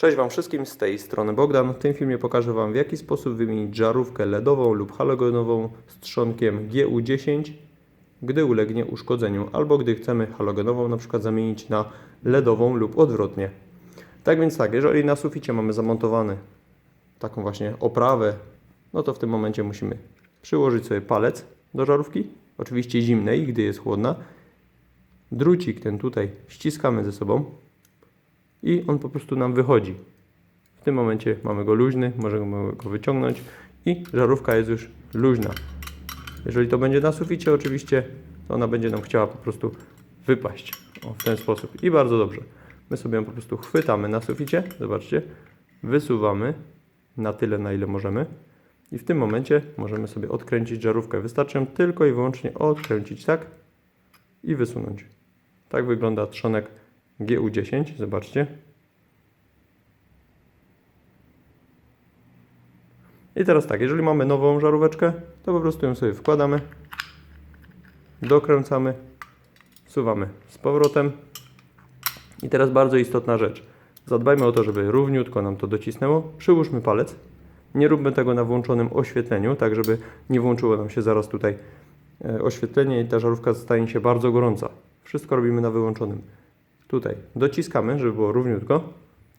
Cześć Wam wszystkim, z tej strony Bogdan. W tym filmie pokażę Wam, w jaki sposób wymienić żarówkę LEDową lub halogenową z trzonkiem GU10, gdy ulegnie uszkodzeniu, albo gdy chcemy halogenową na przykład zamienić na LEDową lub odwrotnie. Tak więc tak, jeżeli na suficie mamy zamontowany taką właśnie oprawę, no to w tym momencie musimy przyłożyć sobie palec do żarówki, oczywiście zimnej, gdy jest chłodna. Drucik ten tutaj ściskamy ze sobą i on po prostu nam wychodzi. W tym momencie mamy go luźny, możemy go wyciągnąć i żarówka jest już luźna. Jeżeli to będzie na suficie oczywiście, to ona będzie nam chciała po prostu wypaść. O, w ten sposób. I bardzo dobrze. My sobie ją po prostu chwytamy na suficie, zobaczcie, wysuwamy na tyle, na ile możemy. I w tym momencie możemy sobie odkręcić żarówkę. Wystarczy ją tylko i wyłącznie odkręcić tak i wysunąć. Tak wygląda trzonek GU10, zobaczcie. I teraz tak, jeżeli mamy nową żaróweczkę, to po prostu ją sobie wkładamy, dokręcamy, wsuwamy z powrotem. I teraz bardzo istotna rzecz. Zadbajmy o to, żeby równiutko nam to docisnęło. Przyłóżmy palec. Nie róbmy tego na włączonym oświetleniu, tak żeby nie włączyło nam się zaraz tutaj oświetlenie i ta żarówka stanie się bardzo gorąca. Wszystko robimy na wyłączonym. Tutaj dociskamy, żeby było równiutko.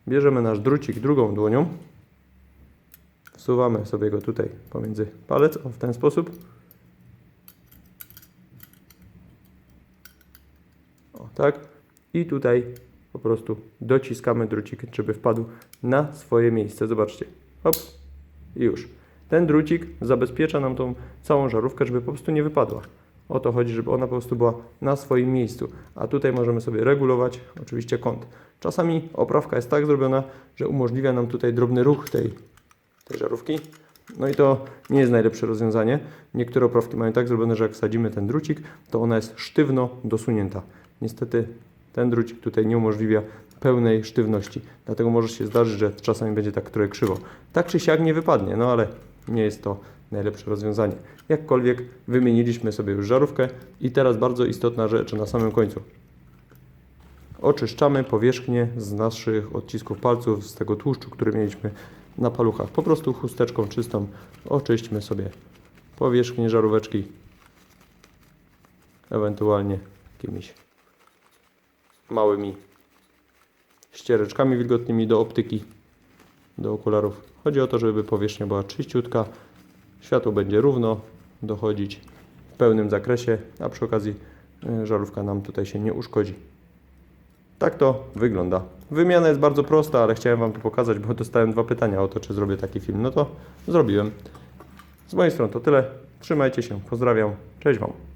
Bierzemy nasz drucik drugą dłonią. Wsuwamy sobie go tutaj pomiędzy palec, o, w ten sposób. O, tak. I tutaj po prostu dociskamy drucik, żeby wpadł na swoje miejsce. Zobaczcie. Hop. I już. Ten drucik zabezpiecza nam tą całą żarówkę, żeby po prostu nie wypadła. O to chodzi, żeby ona po prostu była na swoim miejscu. A tutaj możemy sobie regulować oczywiście kąt. Czasami oprawka jest tak zrobiona, że umożliwia nam tutaj drobny ruch tej żarówki. No i to nie jest najlepsze rozwiązanie. Niektóre oprawki mają tak zrobione, że jak wsadzimy ten drucik, to ona jest sztywno dosunięta. Niestety ten drucik tutaj nie umożliwia pełnej sztywności. Dlatego może się zdarzyć, że czasami będzie tak trochę krzywo. Tak czy siak nie wypadnie, no ale nie jest to najlepsze rozwiązanie. Jakkolwiek wymieniliśmy sobie już żarówkę i teraz bardzo istotna rzecz na samym końcu. Oczyszczamy powierzchnię z naszych odcisków palców, z tego tłuszczu, który mieliśmy na paluchach. Po prostu chusteczką czystą oczyśćmy sobie powierzchnię żaróweczki, ewentualnie jakimiś małymi ściereczkami wilgotnymi do optyki, do okularów. Chodzi o to, żeby powierzchnia była czyściutka, światło będzie równo dochodzić w pełnym zakresie, a przy okazji żarówka nam tutaj się nie uszkodzi. Tak to wygląda. Wymiana jest bardzo prosta, ale chciałem Wam to pokazać, bo dostałem 2 pytania o to, czy zrobię taki film. No to zrobiłem. Z mojej strony to tyle. Trzymajcie się. Pozdrawiam. Cześć Wam.